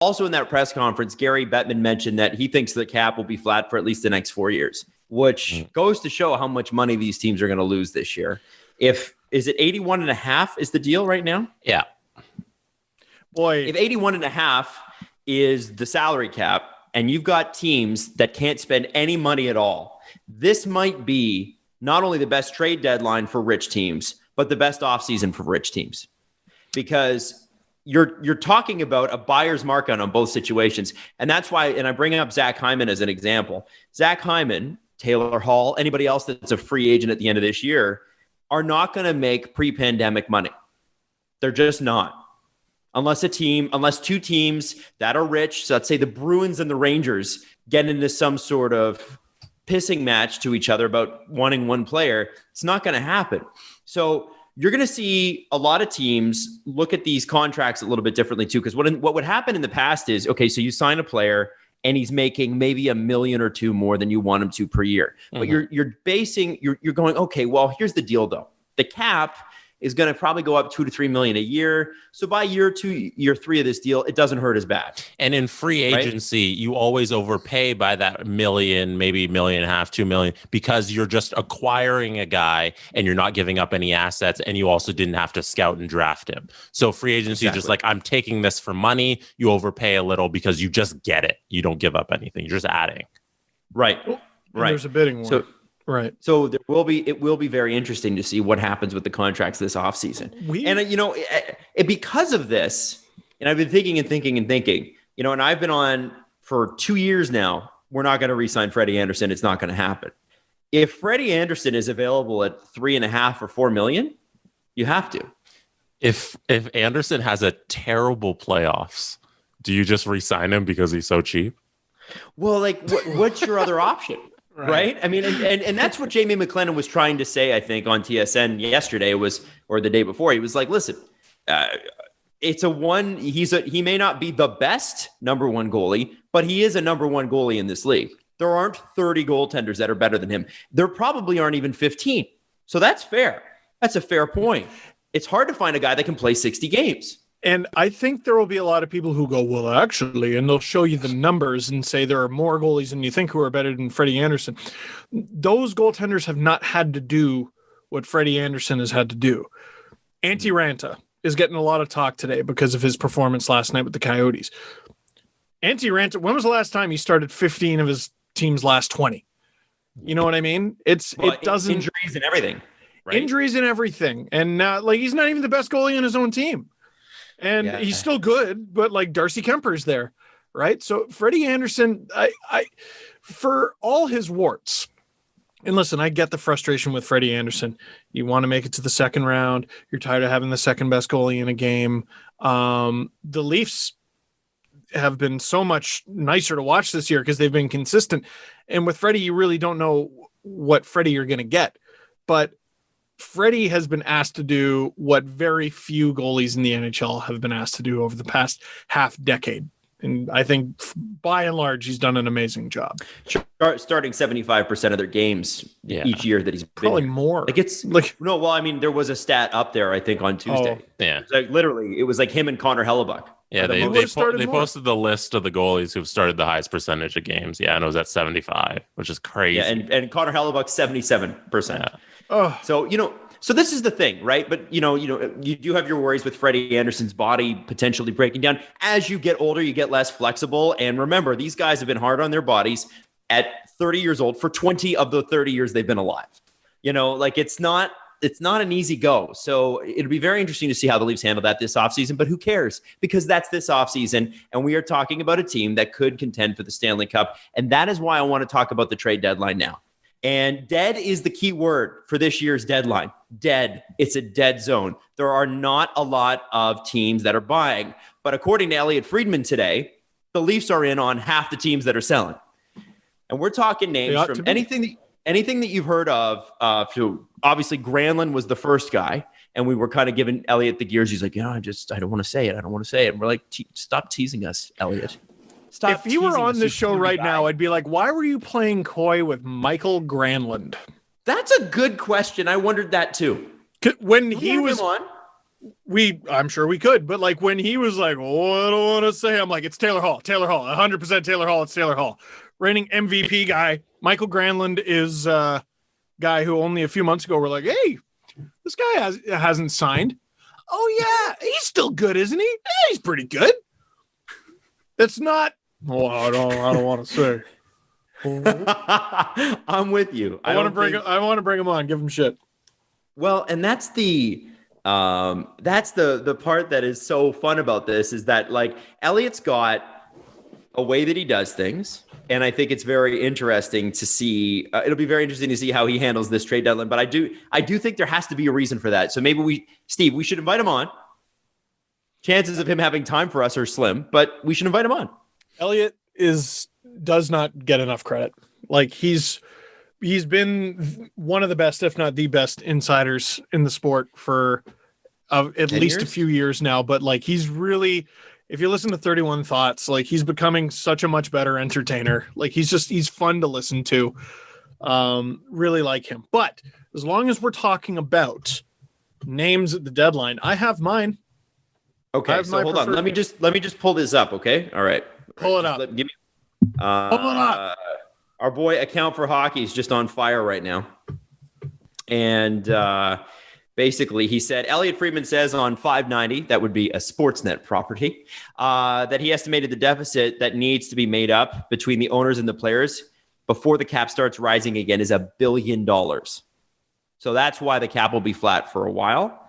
Also in that press conference, Gary Bettman mentioned that he thinks the cap will be flat for at least the next 4 years, which goes to show how much money these teams are going to lose this year. Is it 81.5 is the deal right now? Yeah. Boy, if 81.5 is the salary cap and you've got teams that can't spend any money at all, this might be not only the best trade deadline for rich teams, but the best offseason for rich teams. Because you're talking about a buyer's market on both situations. And that's why, and I bring up Zach Hyman as an example. Zach Hyman, Taylor Hall, anybody else that's a free agent at the end of this year are not going to make pre-pandemic money. They're just not. Unless two teams that are rich, so let's say the Bruins and the Rangers get into some sort of pissing match to each other about wanting one player, it's not going to happen. So you're going to see a lot of teams look at these contracts a little bit differently too, because what would happen in the past is, okay, so you sign a player and he's making maybe $1 million or $2 million more than you want him to per year. But you're going, okay, well, here's the deal though. The cap is going to probably go up $2 to $3 million a year. So by year 2, year 3 of this deal, it doesn't hurt as bad. And in free agency, you always overpay by that $1 million, maybe $1.5 million, $2 million, because you're just acquiring a guy and you're not giving up any assets, and you also didn't have to scout and draft him. So free agency, just like, I'm taking this for money. You overpay a little because you just get it. You don't give up anything. You're just adding. Right. There's a bidding war. Right. So it will be very interesting to see what happens with the contracts this offseason. Because of this, and I've been thinking, and I've been on for 2 years now, we're not going to re-sign Freddie Anderson. It's not going to happen. If Freddie Anderson is available at $3.5 or $4 million, you have to. If Anderson has a terrible playoffs, do you just re-sign him because he's so cheap? Well, what's your other option? Right. I mean, and that's what Jamie McLennan was trying to say, I think, on TSN yesterday or the day before. He was like, listen, he may not be the best number one goalie, but he is a number one goalie in this league. There aren't 30 goaltenders that are better than him. There probably aren't even 15. So that's fair. That's a fair point. It's hard to find a guy that can play 60 games. And I think there will be a lot of people who go, well, actually, and they'll show you the numbers and say there are more goalies than you think who are better than Freddie Anderson. Those goaltenders have not had to do what Freddie Anderson has had to do. Antti Ranta is getting a lot of talk today because of his performance last night with the Coyotes. Antti Ranta, when was the last time he started 15 of his team's last 20? You know what I mean? Injuries and everything. Right? Injuries and everything. And he's not even the best goalie on his own team. And he's still good, but Darcy Kemper's there, right? So Freddie Anderson, I for all his warts, and listen, I get the frustration with Freddie Anderson. You want to make it to the second round. You're tired of having the second best goalie in a game. The Leafs have been so much nicer to watch this year because they've been consistent. And with Freddie, you really don't know what Freddie you're going to get. But Freddie has been asked to do what very few goalies in the NHL have been asked to do over the past half decade. And I think by and large, he's done an amazing job. Starting 75% of their games each year that he's probably been more. There was a stat up there, I think, on Tuesday. It was him and Connor Hellebuck. Yeah, they posted the list of the goalies who've started the highest percentage of games. Yeah, and it was at 75, which is crazy. Yeah, and Connor Hellebuck 77%. Yeah. Oh. So this is the thing, right? But you do have your worries with Freddie Anderson's body potentially breaking down. As you get older, you get less flexible. And remember, these guys have been hard on their bodies at 30 years old for 20 of the 30 years they've been alive. It's not an easy go. So it'll be very interesting to see how the Leafs handle that this offseason, but who cares? Because that's this offseason, and we are talking about a team that could contend for the Stanley Cup. And that is why I want to talk about the trade deadline now. And dead is the key word for this year's deadline. Dead. It's a dead zone. There are not a lot of teams that are buying. But according to Elliot Friedman today, the Leafs are in on half the teams that are selling. And we're talking names from anything that you've heard of. Obviously, Granlund was the first guy. And we were kind of giving Elliot the gears. He's like, I don't want to say it. I don't want to say it. And we're like, stop teasing us, Elliot. If you were on the show right now, I'd be like, why were you playing coy with Michael Granlund? That's a good question. I wondered that too. When he was I'm sure we could, but like when he was like, "Oh, I don't want to say," I'm like, "It's Taylor Hall, 100% Taylor Hall. It's Taylor Hall." Reigning MVP guy, Michael Granlund is a guy who only a few months ago were like, "Hey, this guy hasn't signed." Oh yeah, he's still good, isn't he? Yeah, he's pretty good. That's not. Oh, I don't want to say. I'm with you. I want to bring him on. Give him shit. Well, and that's the part that is so fun about this is that like Elliott's got a way that he does things, and I think it's very interesting to see. It'll be very interesting to see how he handles this trade deadline. But I do think there has to be a reason for that. So maybe we should invite him on. Chances of him having time for us are slim, but we should invite him on. Elliott does not get enough credit. Like he's been one of the best, if not the best, insiders in the sport for at least a few years now. But like he's really, if you listen to 31 Thoughts, like he's becoming such a much better entertainer. Like he's fun to listen to. Really like him. But as long as we're talking about names at the deadline, I have mine. Okay, so hold on. Let me just pull this up. Okay, all right. Pull it up. Give me. Pull it up. Our boy Account for Hockey is just on fire right now, and basically he said Elliot Friedman says on 590, that would be a Sportsnet property, that he estimated the deficit that needs to be made up between the owners and the players before the cap starts rising again is $1 billion. So that's why the cap will be flat for a while.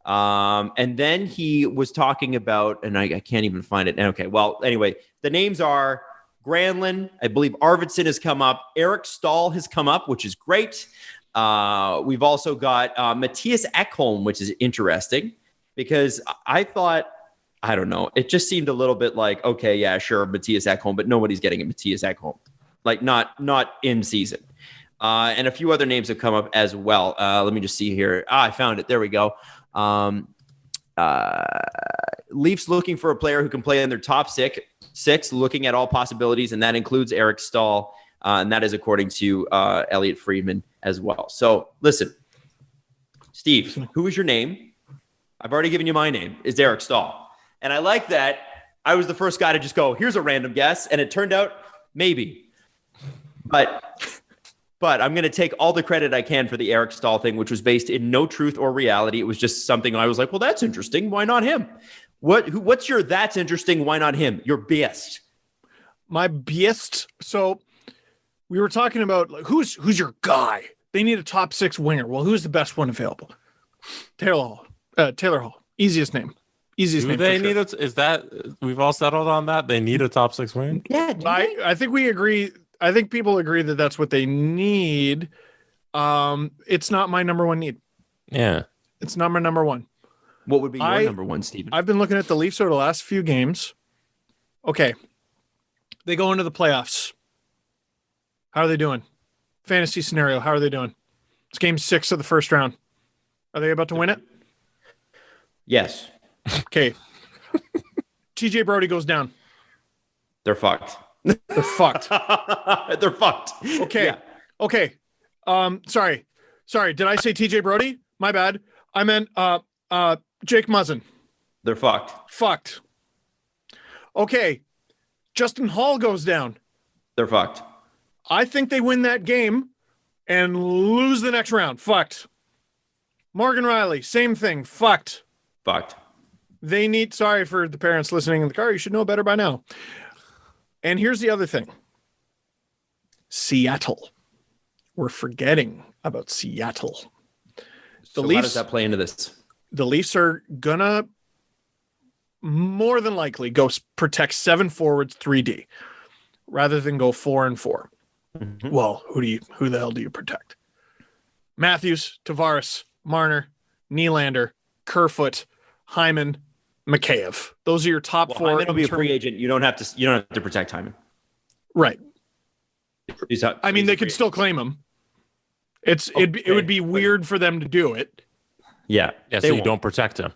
And then he was talking about, and I can't even find it. Okay, well, anyway, the names are Granlund. I believe Arvidsson has come up. Eric Stahl has come up, which is great. We've also got Matthias Ekholm, which is interesting because I thought, I don't know, it just seemed a little bit like, okay, yeah, sure, Matthias Ekholm, but nobody's getting a Matthias Ekholm, like not in season. And a few other names have come up as well. Let me just see here. I found it. There we go. Leafs looking for a player who can play in their top six, looking at all possibilities, and that includes Eric Stahl, and that is according to Elliot Friedman as well. So listen, Steve, who is your name? I've already given you my name. It's Eric Stahl, and I like that. I was the first guy to just go, here's a random guess, and it turned out maybe, But I'm going to take all the credit I can for the Eric Stahl thing, which was based in no truth or reality. It was just something I was like, well, that's interesting. Why not him? What's your that's interesting? Why not him? Your best. My best. So we were talking about like, who's your guy? They need a top six winger. Well, who's the best one available? Taylor Hall. Easiest name. Easiest name. They need it. Is that we've all settled on that? They need a top six winger. Yeah, I think we agree. I think people agree that that's what they need. It's not my number one need. Yeah. It's not my number one. What would be your number one, Steven? I've been looking at the Leafs over the last few games. Okay. They go into the playoffs. How are they doing? Fantasy scenario. How are they doing? It's game 6 of the first round. Are they about to win it? Yes. Okay. TJ Brody goes down. They're fucked. They're fucked. They're fucked. Okay. Yeah. Okay. Sorry. Did I say TJ Brody? My bad. I meant Jake Muzzin. They're fucked. Fucked. Okay. Justin Hall goes down. They're fucked. I think they win that game and lose the next round. Fucked. Morgan Riley, same thing. Fucked. Fucked. They need, sorry for the parents listening in the car. You should know better by now. And here's the other thing. Seattle. We're forgetting about Seattle. So Leafs, how does that play into this? The Leafs are gonna more than likely go protect 7 forwards, 3D, rather than go 4 and 4. Mm-hmm. Well, who the hell do you protect? Matthews, Tavares, Marner, Nylander, Kerfoot, Hyman, Mikheyev. Those are your top 4. Hyman will be a free agent. You don't have to protect Hyman. Right. I mean, they could still claim him. It would be weird for them to do it. Yeah. So you don't protect him.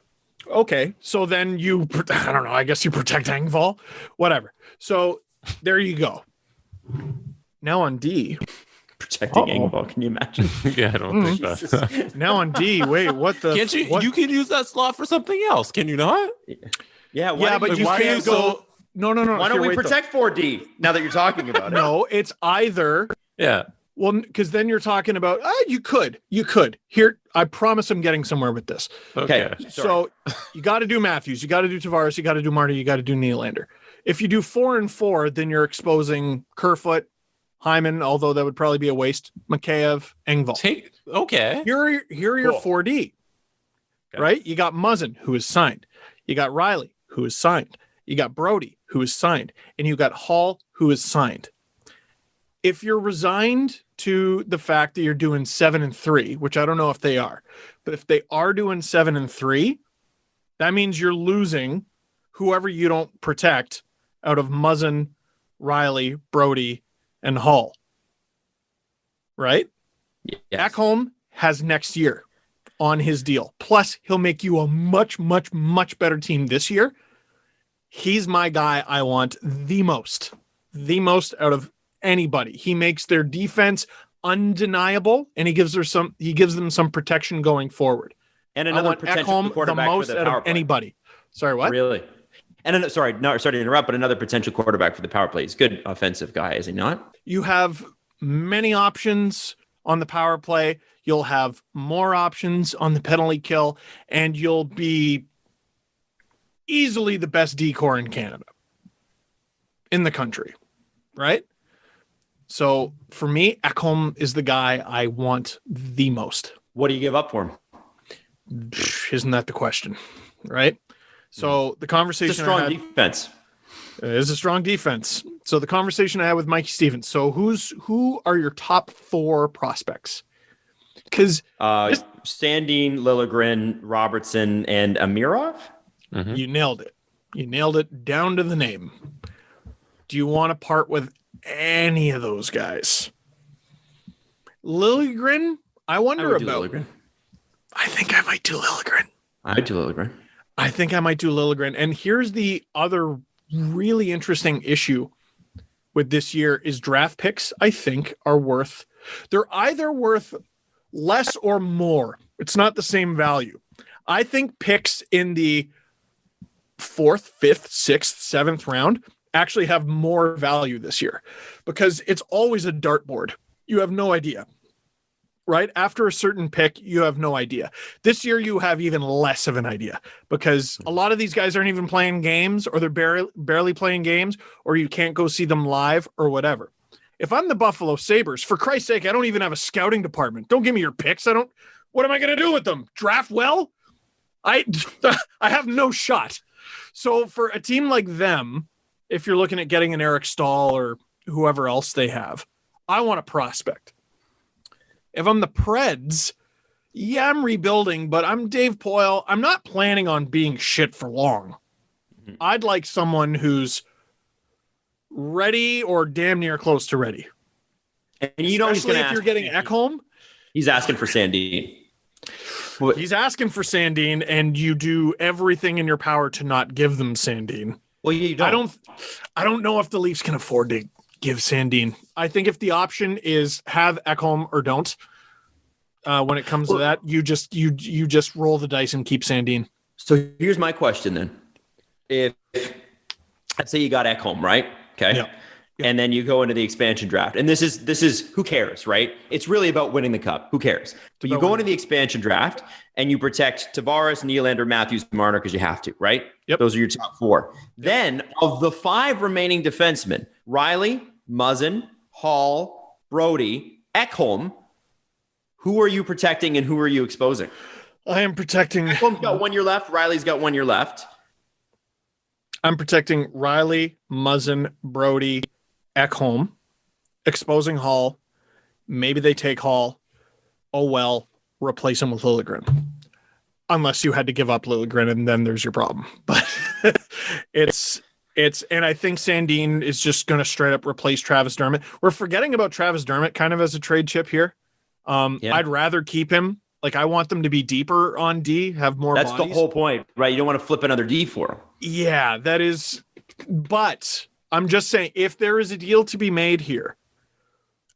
Okay. So then I don't know. I guess you protect Engvall. Whatever. So there you go. Now on D. protecting Engvall. Can you imagine? Yeah, I don't think that. Now on D, wait, what the? Can't you? What? You can use that slot for something else, can you not? Yeah, but you can't go. No. Why don't we protect 4D now that you're talking about it? No, it's either. Yeah. Well, because then you're talking about, you could. Here, I promise I'm getting somewhere with this. Okay. So you got to do Matthews, you got to do Tavares, you got to do Marty, you got to do Nylander. If you do 4 and 4, then you're exposing Kerfoot, Hyman, although that would probably be a waste, Mikheyev, Engvall. Here are your 4D, right? You got Muzzin, who is signed. You got Riley, who is signed. You got Brody, who is signed. And you got Hall, who is signed. If you're resigned to the fact that you're doing 7 and 3, which I don't know if they are, but if they are doing 7 and 3, that means you're losing whoever you don't protect out of Muzzin, Riley, Brody, and Hall. Right? Yes. Ekholm has next year on his deal. Plus, he'll make you a much, much, much better team this year. He's my guy I want the most out of anybody. He makes their defense undeniable, and he gives them some protection going forward. And another potential quarterback the most for the out power of play. anybody. Sorry, what? Really? And sorry to interrupt, but another potential quarterback for the power play. He's a good offensive guy, is he not? You have many options on the power play. You'll have more options on the penalty kill, and you'll be easily the best D-corps in Canada, in the country, right? So for me, Ekholm is the guy I want the most. What do you give up for him? Isn't that the question, right? So the conversation it's a strong defense. It is a strong defense. So the conversation I had with Mikey Stevens. So who are your top 4 prospects? Because Sandin, Liljegren, Robertson, and Amirov. Mm-hmm. You nailed it. You nailed it down to the name. Do you want to part with any of those guys? Liljegren, I wonder about. Liljegren. I think I might do Liljegren. I'd do Liljegren. I think I might do Liljegren. And here's the other really interesting issue with this year is draft picks, I think, they're either worth less or more. It's not the same value. I think picks in the 4th, 5th, 6th, 7th round actually have more value this year because it's always a dartboard. You have no idea. Right? After a certain pick, you have no idea. This year, you have even less of an idea because a lot of these guys aren't even playing games or they're barely playing games or you can't go see them live or whatever. If I'm the Buffalo Sabres, for Christ's sake, I don't even have a scouting department. Don't give me your picks. What am I going to do with them? Draft well? I have no shot. So for a team like them, if you're looking at getting an Eric Stahl or whoever else they have, I want a prospect. If I'm the Preds, yeah, I'm rebuilding, but I'm Dave Poyle. I'm not planning on being shit for long. Mm-hmm. I'd like someone who's ready or damn near close to ready. And you know he's going to if you're getting Ekholm. He's asking for Sandin. He's asking for Sandin, and you do everything in your power to not give them Sandin. Well, you don't. I don't know if the Leafs can afford to give Sandin. I think if the option is have Ekholm or don't, when it comes to that, you just roll the dice and keep Sandin. So here's my question then: if let's say you got Ekholm, right? Okay. Yeah. And then you go into the expansion draft. And this is who cares, right? It's really about winning the cup. Who cares? But you go into the expansion draft and you protect Tavares, Nylander, Matthews, Marner because you have to, right? Yep. Those are your top 4. Yep. Then of the 5 remaining defensemen, Riley, Muzzin, Hall, Brody, Ekholm, who are you protecting and who are you exposing? I am protecting. Ekholm's got 1 year left. Riley's got 1 year left. I'm protecting Riley, Muzzin, Brody, Ekholm, exposing Hall. Maybe they take Hall. Oh, well, replace him with Liljegren. Unless you had to give up Liljegren, and then there's your problem. But and I think Sandin is just going to straight up replace Travis Dermott. We're forgetting about Travis Dermott kind of as a trade chip here. I'd rather keep him. Like, I want them to be deeper on D, have more That's bodies. The whole point, right? You don't want to flip another D for him. Yeah, that is. But I'm just saying, if there is a deal to be made here,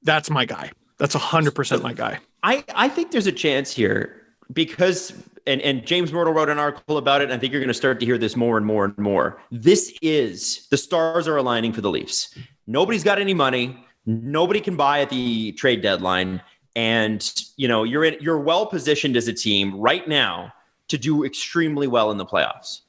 that's my guy. That's 100% my guy. I think there's a chance here because, and James Myrtle wrote an article about it, and I think you're going to start to hear this more and more and more. The stars are aligning for the Leafs. Nobody's got any money. Nobody can buy at the trade deadline. And, you're well positioned as a team right now to do extremely well in the playoffs.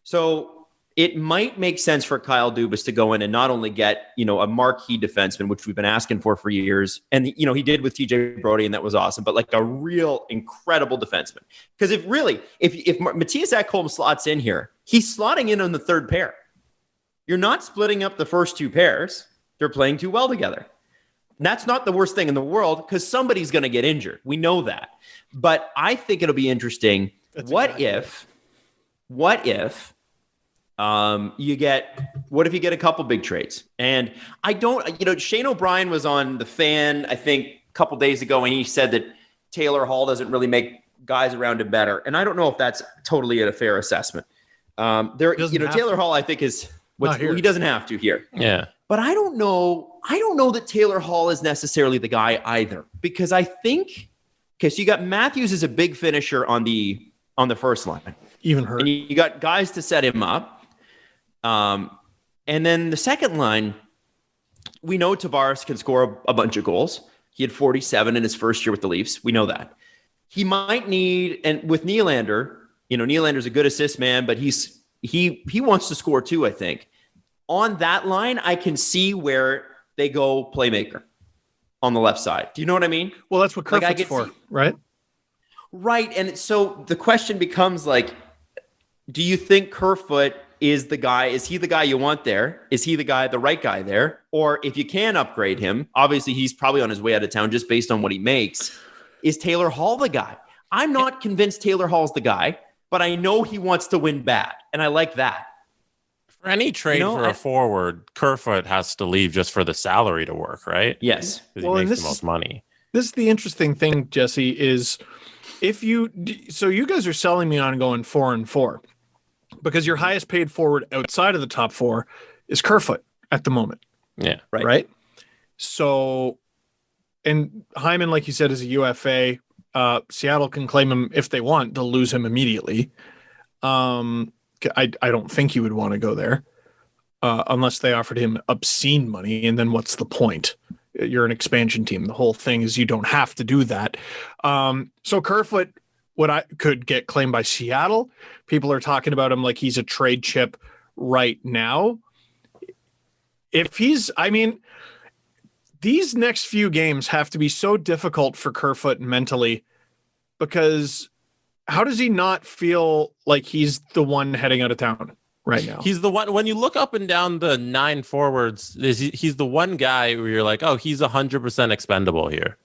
So it might make sense for Kyle Dubas to go in and not only get, a marquee defenseman, which we've been asking for years. And, he did with TJ Brody, and that was awesome, but like a real incredible defenseman. Because if Matthias Ekholm slots in here, he's slotting in on the third pair. You're not splitting up the first two pairs. They're playing too well together. And that's not the worst thing in the world because somebody's going to get injured. We know that. But I think it'll be interesting. What if you get a couple big trades? And Shane O'Brien was on The Fan, I think, a couple days ago, and he said that Taylor Hall doesn't really make guys around him better. And I don't know if that's totally a fair assessment. Taylor Hall, I think, he doesn't have to here. Yeah. But I don't know that Taylor Hall is necessarily the guy either, because I think, so you got Matthews as a big finisher on the first line. Even hurt. And you got guys to set him up. And then the second line, we know Tavares can score a bunch of goals. He had 47 in his first year with the Leafs. We know that. He might need, and with Nylander, Nylander's a good assist man, but he wants to score too, I think. On that line, I can see where they go playmaker on the left side. Do you know what I mean? Well, that's what Kerfoot's for, right? Right. And so the question becomes do you think Kerfoot is the guy? Is he the guy you want there? Is he the right guy there? Or if you can upgrade him, obviously he's probably on his way out of town just based on what he makes. Is Taylor Hall the guy? I'm not convinced Taylor Hall's the guy, but I know he wants to win bad. And I like that. For any trade for a forward, Kerfoot has to leave just for the salary to work, right? Yes. Because he makes the most money. This is the interesting thing, Jesse, is you guys are selling me on going 4-4 because your highest paid forward outside of the top four is Kerfoot at the moment. Yeah. Right. So, and Hyman, like you said, is a UFA. Seattle can claim him if they want to lose him immediately. I don't think he would want to go there unless they offered him obscene money. And then what's the point? You're an expansion team. The whole thing is you don't have to do that. So Kerfoot could get claimed by Seattle. People are talking about him like he's a trade chip right now. These next few games have to be so difficult for Kerfoot mentally because how does he not feel like he's the one heading out of town right now? He's the one. When you look up and down the 9 forwards, he's the one guy where you're like, oh, he's 100% expendable here.